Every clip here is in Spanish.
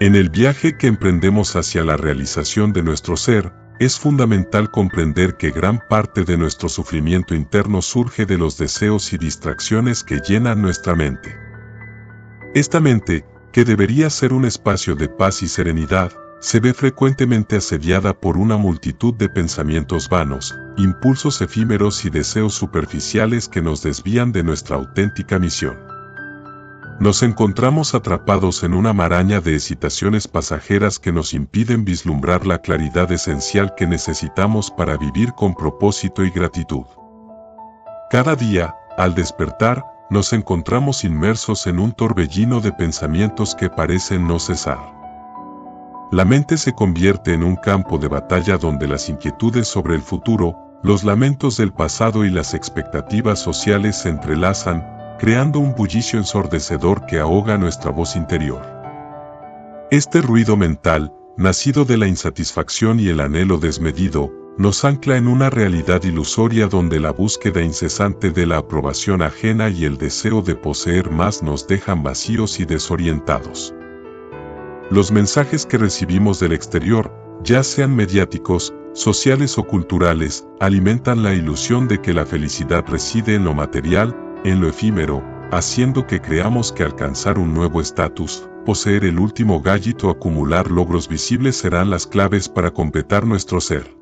En el viaje que emprendemos hacia la realización de nuestro ser, es fundamental comprender que gran parte de nuestro sufrimiento interno surge de los deseos y distracciones que llenan nuestra mente. Esta mente, que debería ser un espacio de paz y serenidad, se ve frecuentemente asediada por una multitud de pensamientos vanos, impulsos efímeros y deseos superficiales que nos desvían de nuestra auténtica misión. Nos encontramos atrapados en una maraña de excitaciones pasajeras que nos impiden vislumbrar la claridad esencial que necesitamos para vivir con propósito y gratitud. Cada día, al despertar, nos encontramos inmersos en un torbellino de pensamientos que parecen no cesar. La mente se convierte en un campo de batalla donde las inquietudes sobre el futuro, los lamentos del pasado y las expectativas sociales se entrelazan, creando un bullicio ensordecedor que ahoga nuestra voz interior. Este ruido mental, nacido de la insatisfacción y el anhelo desmedido, nos ancla en una realidad ilusoria donde la búsqueda incesante de la aprobación ajena y el deseo de poseer más nos dejan vacíos y desorientados. Los mensajes que recibimos del exterior, ya sean mediáticos, sociales o culturales, alimentan la ilusión de que la felicidad reside en lo material, en lo efímero, haciendo que creamos que alcanzar un nuevo estatus, poseer el último gadget o acumular logros visibles serán las claves para completar nuestro ser.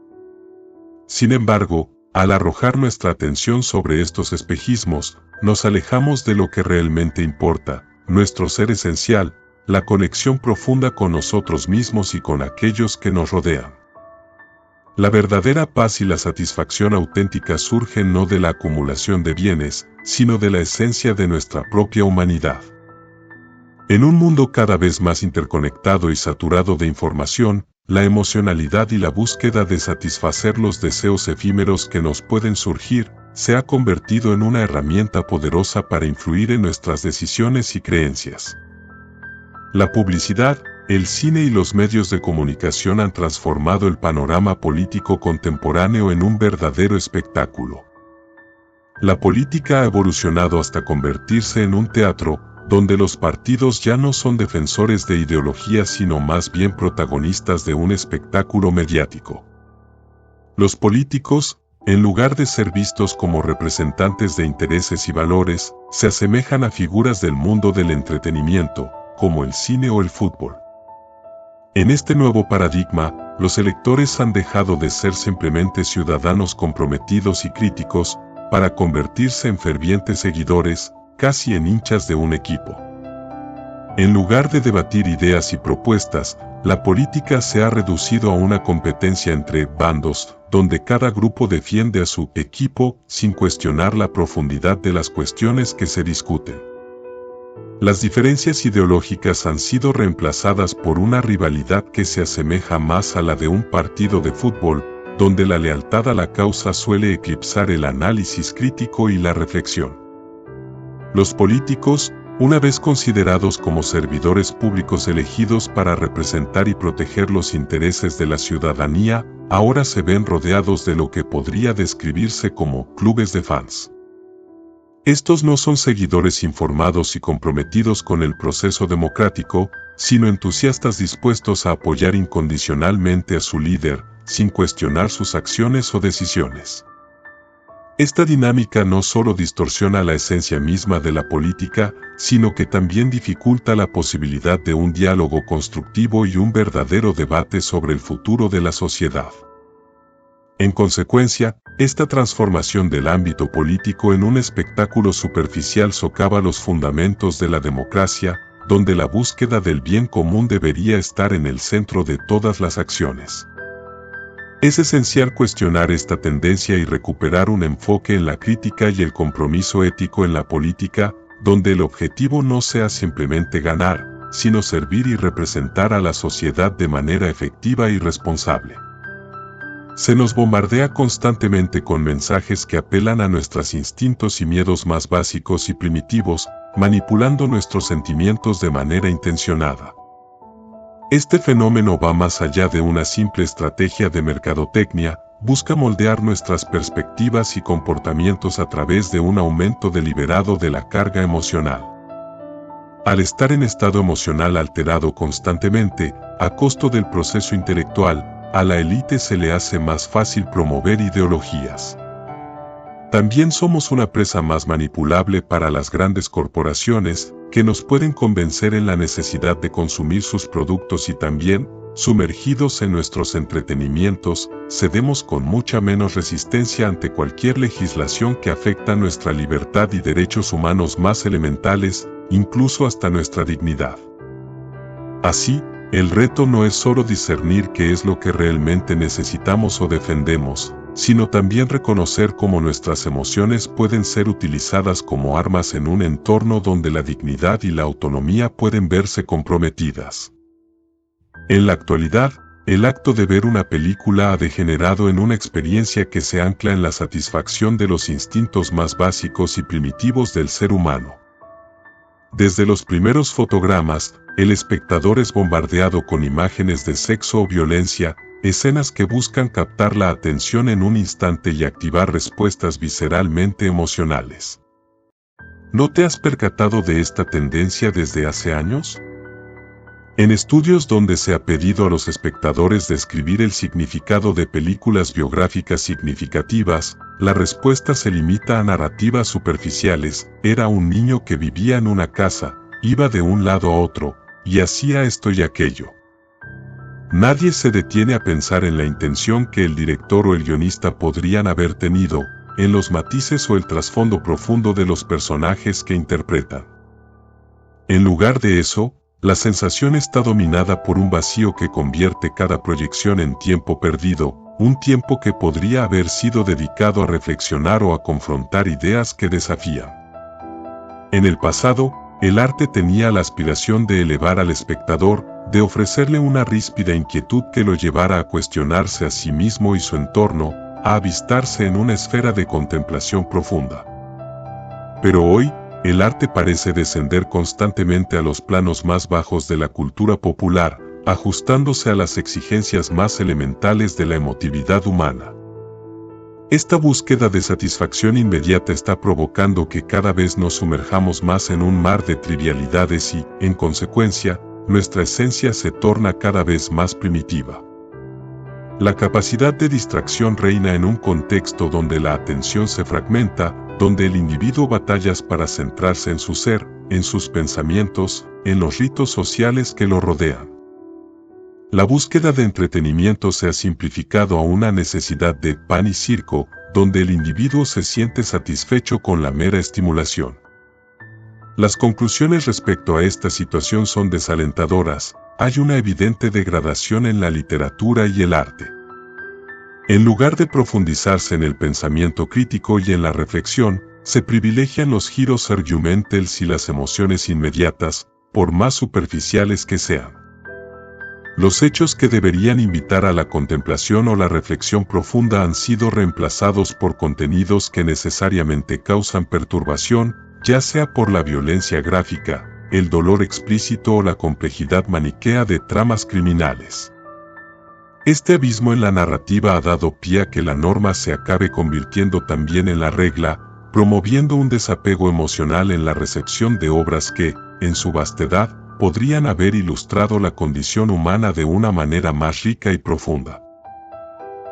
Sin embargo, al arrojar nuestra atención sobre estos espejismos, nos alejamos de lo que realmente importa, nuestro ser esencial, la conexión profunda con nosotros mismos y con aquellos que nos rodean. La verdadera paz y la satisfacción auténtica surgen no de la acumulación de bienes, sino de la esencia de nuestra propia humanidad. En un mundo cada vez más interconectado y saturado de información, la emocionalidad y la búsqueda de satisfacer los deseos efímeros que nos pueden surgir, se ha convertido en una herramienta poderosa para influir en nuestras decisiones y creencias. La publicidad, el cine y los medios de comunicación han transformado el panorama político contemporáneo en un verdadero espectáculo. La política ha evolucionado hasta convertirse en un teatro, donde los partidos ya no son defensores de ideologías sino más bien protagonistas de un espectáculo mediático. Los políticos, en lugar de ser vistos como representantes de intereses y valores, se asemejan a figuras del mundo del entretenimiento, como el cine o el fútbol. En este nuevo paradigma, los electores han dejado de ser simplemente ciudadanos comprometidos y críticos, para convertirse en fervientes seguidores, casi en hinchas de un equipo. En lugar de debatir ideas y propuestas, la política se ha reducido a una competencia entre bandos, donde cada grupo defiende a su equipo sin cuestionar la profundidad de las cuestiones que se discuten. Las diferencias ideológicas han sido reemplazadas por una rivalidad que se asemeja más a la de un partido de fútbol, donde la lealtad a la causa suele eclipsar el análisis crítico y la reflexión. Los políticos, una vez considerados como servidores públicos elegidos para representar y proteger los intereses de la ciudadanía, ahora se ven rodeados de lo que podría describirse como clubes de fans. Estos no son seguidores informados y comprometidos con el proceso democrático, sino entusiastas dispuestos a apoyar incondicionalmente a su líder, sin cuestionar sus acciones o decisiones. Esta dinámica no solo distorsiona la esencia misma de la política, sino que también dificulta la posibilidad de un diálogo constructivo y un verdadero debate sobre el futuro de la sociedad. En consecuencia, esta transformación del ámbito político en un espectáculo superficial socava los fundamentos de la democracia, donde la búsqueda del bien común debería estar en el centro de todas las acciones. Es esencial cuestionar esta tendencia y recuperar un enfoque en la crítica y el compromiso ético en la política, donde el objetivo no sea simplemente ganar, sino servir y representar a la sociedad de manera efectiva y responsable. Se nos bombardea constantemente con mensajes que apelan a nuestros instintos y miedos más básicos y primitivos, manipulando nuestros sentimientos de manera intencionada. Este fenómeno va más allá de una simple estrategia de mercadotecnia, busca moldear nuestras perspectivas y comportamientos a través de un aumento deliberado de la carga emocional. Al estar en estado emocional alterado constantemente, a costo del proceso intelectual, a la élite se le hace más fácil promover ideologías. También somos una presa más manipulable para las grandes corporaciones, que nos pueden convencer en la necesidad de consumir sus productos y también, sumergidos en nuestros entretenimientos, cedemos con mucha menos resistencia ante cualquier legislación que afecta nuestra libertad y derechos humanos más elementales, incluso hasta nuestra dignidad. Así, el reto no es solo discernir qué es lo que realmente necesitamos o defendemos, sino también reconocer cómo nuestras emociones pueden ser utilizadas como armas en un entorno donde la dignidad y la autonomía pueden verse comprometidas. En la actualidad, el acto de ver una película ha degenerado en una experiencia que se ancla en la satisfacción de los instintos más básicos y primitivos del ser humano. Desde los primeros fotogramas, el espectador es bombardeado con imágenes de sexo o violencia, escenas que buscan captar la atención en un instante y activar respuestas visceralmente emocionales. ¿No te has percatado de esta tendencia desde hace años? En estudios donde se ha pedido a los espectadores describir el significado de películas biográficas significativas, la respuesta se limita a narrativas superficiales. Era un niño que vivía en una casa, iba de un lado a otro, y hacía esto y aquello. Nadie se detiene a pensar en la intención que el director o el guionista podrían haber tenido, en los matices o el trasfondo profundo de los personajes que interpretan. En lugar de eso, la sensación está dominada por un vacío que convierte cada proyección en tiempo perdido, un tiempo que podría haber sido dedicado a reflexionar o a confrontar ideas que desafían. En el pasado, el arte tenía la aspiración de elevar al espectador, de ofrecerle una ríspida inquietud que lo llevara a cuestionarse a sí mismo y su entorno, a avistarse en una esfera de contemplación profunda. Pero hoy, el arte parece descender constantemente a los planos más bajos de la cultura popular, ajustándose a las exigencias más elementales de la emotividad humana. Esta búsqueda de satisfacción inmediata está provocando que cada vez nos sumerjamos más en un mar de trivialidades y, en consecuencia, nuestra esencia se torna cada vez más primitiva. La capacidad de distracción reina en un contexto donde la atención se fragmenta, donde el individuo batalla para centrarse en su ser, en sus pensamientos, en los ritos sociales que lo rodean. La búsqueda de entretenimiento se ha simplificado a una necesidad de pan y circo, donde el individuo se siente satisfecho con la mera estimulación. Las conclusiones respecto a esta situación son desalentadoras. Hay una evidente degradación en la literatura y el arte. En lugar de profundizarse en el pensamiento crítico y en la reflexión, se privilegian los giros argumentales y las emociones inmediatas, por más superficiales que sean. Los hechos que deberían invitar a la contemplación o la reflexión profunda han sido reemplazados por contenidos que necesariamente causan perturbación, ya sea por la violencia gráfica, el dolor explícito o la complejidad maniquea de tramas criminales. Este abismo en la narrativa ha dado pie a que la norma se acabe convirtiendo también en la regla, promoviendo un desapego emocional en la recepción de obras que, en su vastedad, podrían haber ilustrado la condición humana de una manera más rica y profunda.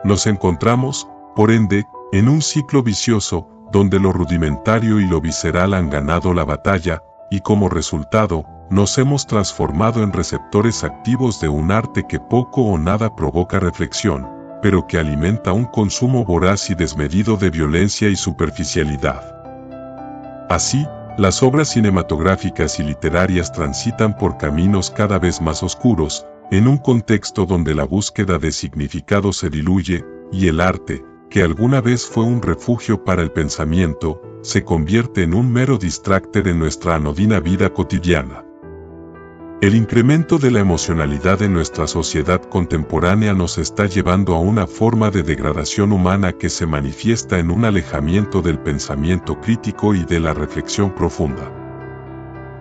Nos encontramos, por ende, en un ciclo vicioso, donde lo rudimentario y lo visceral han ganado la batalla, y como resultado, nos hemos transformado en receptores activos de un arte que poco o nada provoca reflexión, pero que alimenta un consumo voraz y desmedido de violencia y superficialidad. Así, las obras cinematográficas y literarias transitan por caminos cada vez más oscuros, en un contexto donde la búsqueda de significado se diluye, y el arte, que alguna vez fue un refugio para el pensamiento, se convierte en un mero distractor en nuestra anodina vida cotidiana. El incremento de la emocionalidad en nuestra sociedad contemporánea nos está llevando a una forma de degradación humana que se manifiesta en un alejamiento del pensamiento crítico y de la reflexión profunda.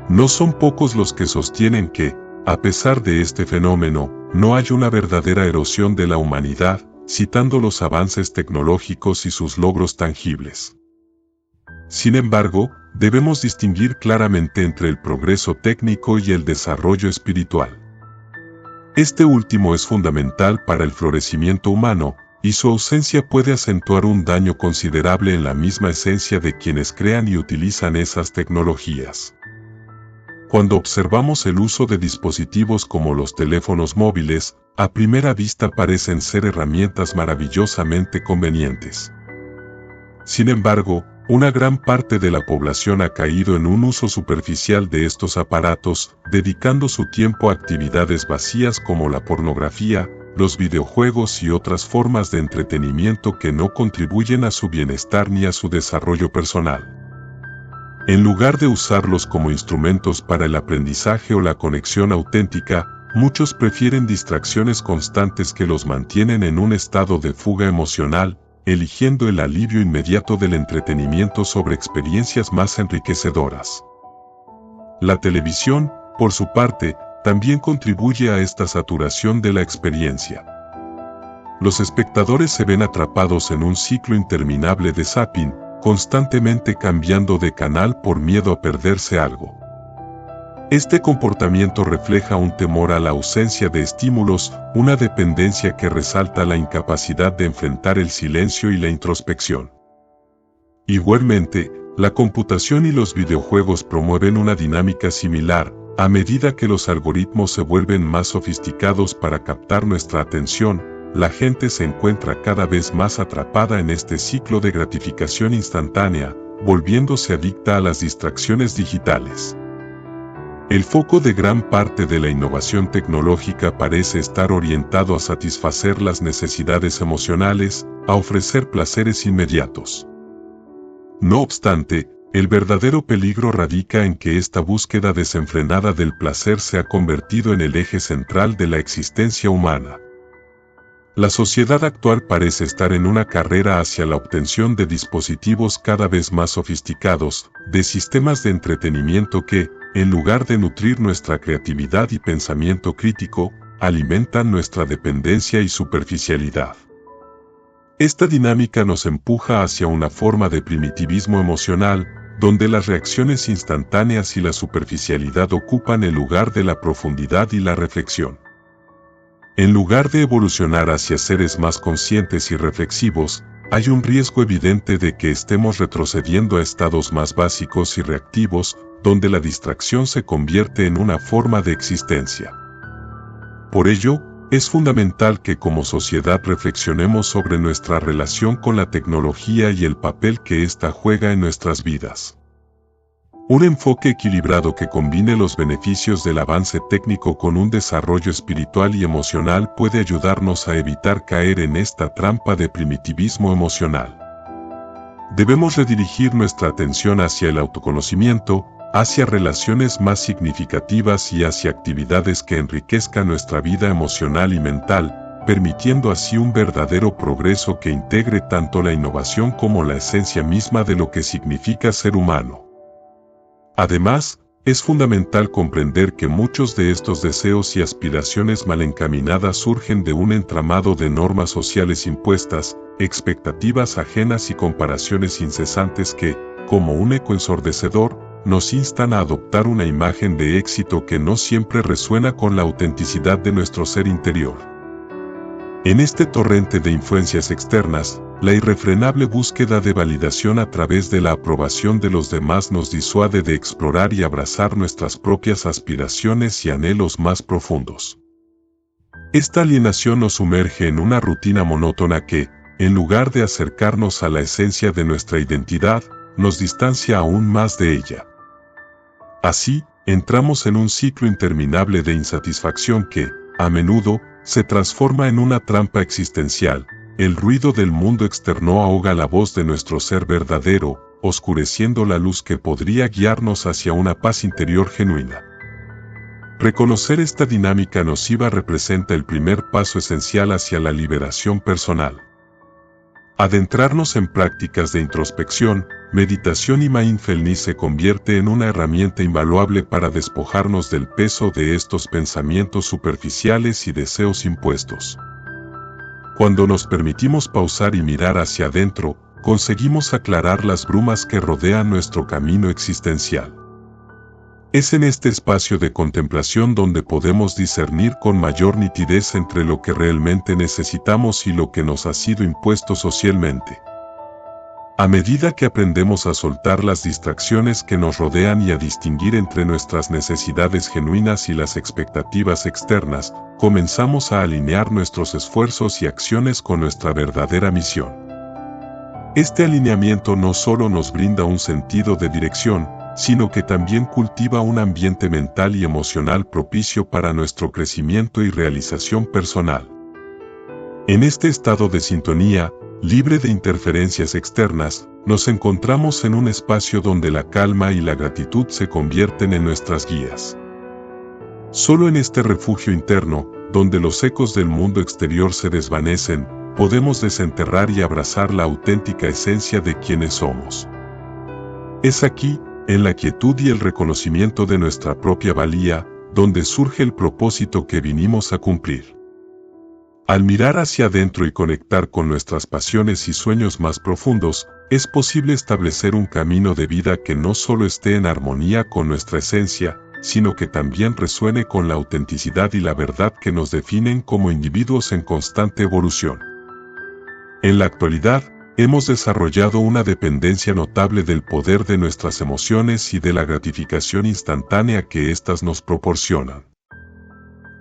No son pocos los que sostienen que, a pesar de este fenómeno, no hay una verdadera erosión de la humanidad, citando los avances tecnológicos y sus logros tangibles. Sin embargo, debemos distinguir claramente entre el progreso técnico y el desarrollo espiritual. Este último es fundamental para el florecimiento humano, y su ausencia puede acentuar un daño considerable en la misma esencia de quienes crean y utilizan esas tecnologías. Cuando observamos el uso de dispositivos como los teléfonos móviles, a primera vista parecen ser herramientas maravillosamente convenientes. Sin embargo, una gran parte de la población ha caído en un uso superficial de estos aparatos, dedicando su tiempo a actividades vacías como la pornografía, los videojuegos y otras formas de entretenimiento que no contribuyen a su bienestar ni a su desarrollo personal. En lugar de usarlos como instrumentos para el aprendizaje o la conexión auténtica, muchos prefieren distracciones constantes que los mantienen en un estado de fuga emocional, eligiendo el alivio inmediato del entretenimiento sobre experiencias más enriquecedoras. La televisión, por su parte, también contribuye a esta saturación de la experiencia. Los espectadores se ven atrapados en un ciclo interminable de zapping, constantemente cambiando de canal por miedo a perderse algo. Este comportamiento refleja un temor a la ausencia de estímulos, una dependencia que resalta la incapacidad de enfrentar el silencio y la introspección. Igualmente, la computación y los videojuegos promueven una dinámica similar, a medida que los algoritmos se vuelven más sofisticados para captar nuestra atención. La gente se encuentra cada vez más atrapada en este ciclo de gratificación instantánea, volviéndose adicta a las distracciones digitales. El foco de gran parte de la innovación tecnológica parece estar orientado a satisfacer las necesidades emocionales, a ofrecer placeres inmediatos. No obstante, el verdadero peligro radica en que esta búsqueda desenfrenada del placer se ha convertido en el eje central de la existencia humana. La sociedad actual parece estar en una carrera hacia la obtención de dispositivos cada vez más sofisticados, de sistemas de entretenimiento que, en lugar de nutrir nuestra creatividad y pensamiento crítico, alimentan nuestra dependencia y superficialidad. Esta dinámica nos empuja hacia una forma de primitivismo emocional, donde las reacciones instantáneas y la superficialidad ocupan el lugar de la profundidad y la reflexión. En lugar de evolucionar hacia seres más conscientes y reflexivos, hay un riesgo evidente de que estemos retrocediendo a estados más básicos y reactivos, donde la distracción se convierte en una forma de existencia. Por ello, es fundamental que como sociedad reflexionemos sobre nuestra relación con la tecnología y el papel que ésta juega en nuestras vidas. Un enfoque equilibrado que combine los beneficios del avance técnico con un desarrollo espiritual y emocional puede ayudarnos a evitar caer en esta trampa de primitivismo emocional. Debemos redirigir nuestra atención hacia el autoconocimiento, hacia relaciones más significativas y hacia actividades que enriquezcan nuestra vida emocional y mental, permitiendo así un verdadero progreso que integre tanto la innovación como la esencia misma de lo que significa ser humano. Además, es fundamental comprender que muchos de estos deseos y aspiraciones mal encaminadas surgen de un entramado de normas sociales impuestas, expectativas ajenas y comparaciones incesantes que, como un eco ensordecedor, nos instan a adoptar una imagen de éxito que no siempre resuena con la autenticidad de nuestro ser interior. En este torrente de influencias externas, la irrefrenable búsqueda de validación a través de la aprobación de los demás nos disuade de explorar y abrazar nuestras propias aspiraciones y anhelos más profundos. Esta alienación nos sumerge en una rutina monótona que, en lugar de acercarnos a la esencia de nuestra identidad, nos distancia aún más de ella. Así, entramos en un ciclo interminable de insatisfacción que, a menudo, se transforma en una trampa existencial. El ruido del mundo externo ahoga la voz de nuestro ser verdadero, oscureciendo la luz que podría guiarnos hacia una paz interior genuina. Reconocer esta dinámica nociva representa el primer paso esencial hacia la liberación personal. Adentrarnos en prácticas de introspección, meditación y mindfulness se convierte en una herramienta invaluable para despojarnos del peso de estos pensamientos superficiales y deseos impuestos. Cuando nos permitimos pausar y mirar hacia adentro, conseguimos aclarar las brumas que rodean nuestro camino existencial. Es en este espacio de contemplación donde podemos discernir con mayor nitidez entre lo que realmente necesitamos y lo que nos ha sido impuesto socialmente. A medida que aprendemos a soltar las distracciones que nos rodean y a distinguir entre nuestras necesidades genuinas y las expectativas externas, comenzamos a alinear nuestros esfuerzos y acciones con nuestra verdadera misión. Este alineamiento no solo nos brinda un sentido de dirección, sino que también cultiva un ambiente mental y emocional propicio para nuestro crecimiento y realización personal. En este estado de sintonía, libre de interferencias externas, nos encontramos en un espacio donde la calma y la gratitud se convierten en nuestras guías. Solo en este refugio interno, donde los ecos del mundo exterior se desvanecen, podemos desenterrar y abrazar la auténtica esencia de quienes somos. Es aquí, en la quietud y el reconocimiento de nuestra propia valía, donde surge el propósito que vinimos a cumplir. Al mirar hacia adentro y conectar con nuestras pasiones y sueños más profundos, es posible establecer un camino de vida que no solo esté en armonía con nuestra esencia, sino que también resuene con la autenticidad y la verdad que nos definen como individuos en constante evolución. En la actualidad, hemos desarrollado una dependencia notable del poder de nuestras emociones y de la gratificación instantánea que éstas nos proporcionan.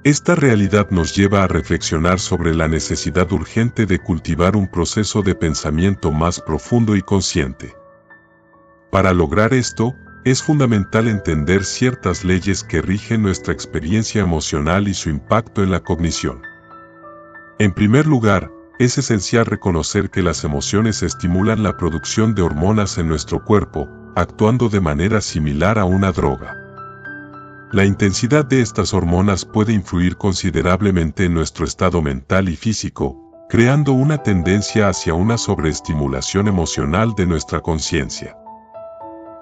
Esta realidad nos lleva a reflexionar sobre la necesidad urgente de cultivar un proceso de pensamiento más profundo y consciente. Para lograr esto, es fundamental entender ciertas leyes que rigen nuestra experiencia emocional y su impacto en la cognición. En primer lugar, es esencial reconocer que las emociones estimulan la producción de hormonas en nuestro cuerpo, actuando de manera similar a una droga. La intensidad de estas hormonas puede influir considerablemente en nuestro estado mental y físico, creando una tendencia hacia una sobreestimulación emocional de nuestra conciencia.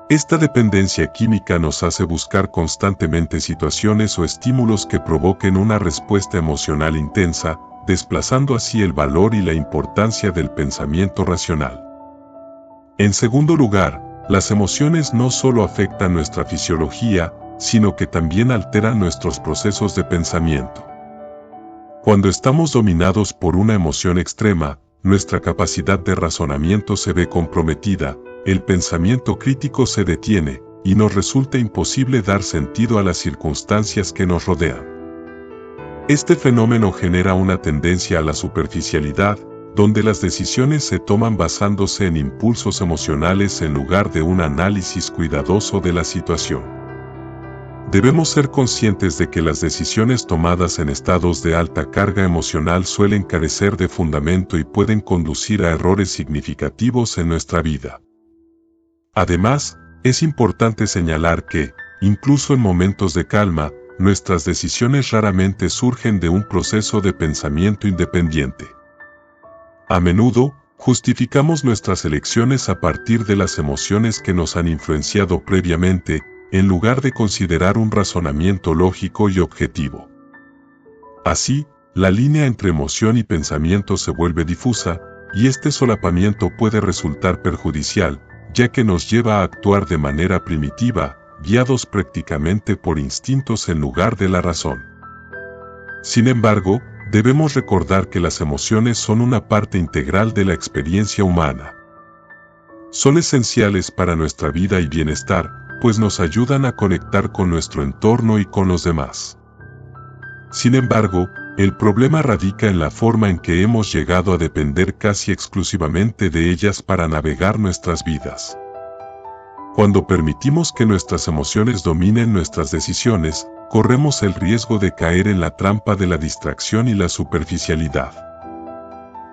Esta dependencia química nos hace buscar constantemente situaciones o estímulos que provoquen una respuesta emocional intensa, desplazando así el valor y la importancia del pensamiento racional. En segundo lugar, las emociones no solo afectan nuestra fisiología, sino que también alteran nuestros procesos de pensamiento. Cuando estamos dominados por una emoción extrema, nuestra capacidad de razonamiento se ve comprometida, el pensamiento crítico se detiene, y nos resulta imposible dar sentido a las circunstancias que nos rodean. Este fenómeno genera una tendencia a la superficialidad, donde las decisiones se toman basándose en impulsos emocionales en lugar de un análisis cuidadoso de la situación. Debemos ser conscientes de que las decisiones tomadas en estados de alta carga emocional suelen carecer de fundamento y pueden conducir a errores significativos en nuestra vida. Además, es importante señalar que, incluso en momentos de calma, nuestras decisiones raramente surgen de un proceso de pensamiento independiente. A menudo, justificamos nuestras elecciones a partir de las emociones que nos han influenciado previamente, en lugar de considerar un razonamiento lógico y objetivo. Así, la línea entre emoción y pensamiento se vuelve difusa, y este solapamiento puede resultar perjudicial, ya que nos lleva a actuar de manera primitiva, guiados prácticamente por instintos en lugar de la razón. Sin embargo, debemos recordar que las emociones son una parte integral de la experiencia humana. Son esenciales para nuestra vida y bienestar, pues nos ayudan a conectar con nuestro entorno y con los demás. Sin embargo, el problema radica en la forma en que hemos llegado a depender casi exclusivamente de ellas para navegar nuestras vidas. Cuando permitimos que nuestras emociones dominen nuestras decisiones, corremos el riesgo de caer en la trampa de la distracción y la superficialidad.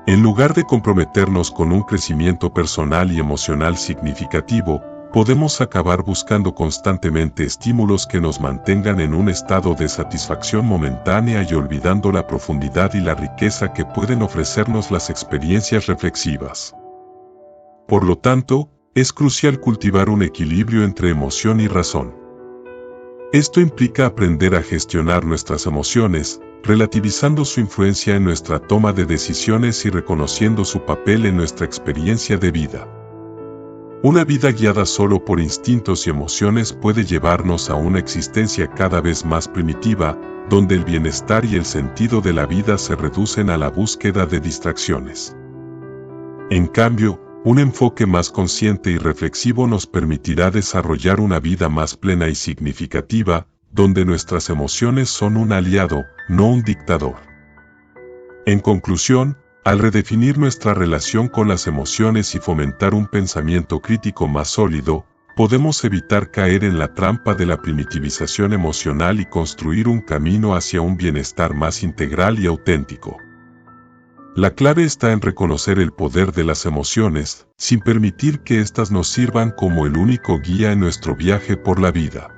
En lugar de comprometernos con un crecimiento personal y emocional significativo, podemos acabar buscando constantemente estímulos que nos mantengan en un estado de satisfacción momentánea y olvidando la profundidad y la riqueza que pueden ofrecernos las experiencias reflexivas. Por lo tanto, es crucial cultivar un equilibrio entre emoción y razón. Esto implica aprender a gestionar nuestras emociones, relativizando su influencia en nuestra toma de decisiones y reconociendo su papel en nuestra experiencia de vida. Una vida guiada solo por instintos y emociones puede llevarnos a una existencia cada vez más primitiva, donde el bienestar y el sentido de la vida se reducen a la búsqueda de distracciones. En cambio, un enfoque más consciente y reflexivo nos permitirá desarrollar una vida más plena y significativa, donde nuestras emociones son un aliado, no un dictador. En conclusión, al redefinir nuestra relación con las emociones y fomentar un pensamiento crítico más sólido, podemos evitar caer en la trampa de la primitivización emocional y construir un camino hacia un bienestar más integral y auténtico. La clave está en reconocer el poder de las emociones, sin permitir que éstas nos sirvan como el único guía en nuestro viaje por la vida.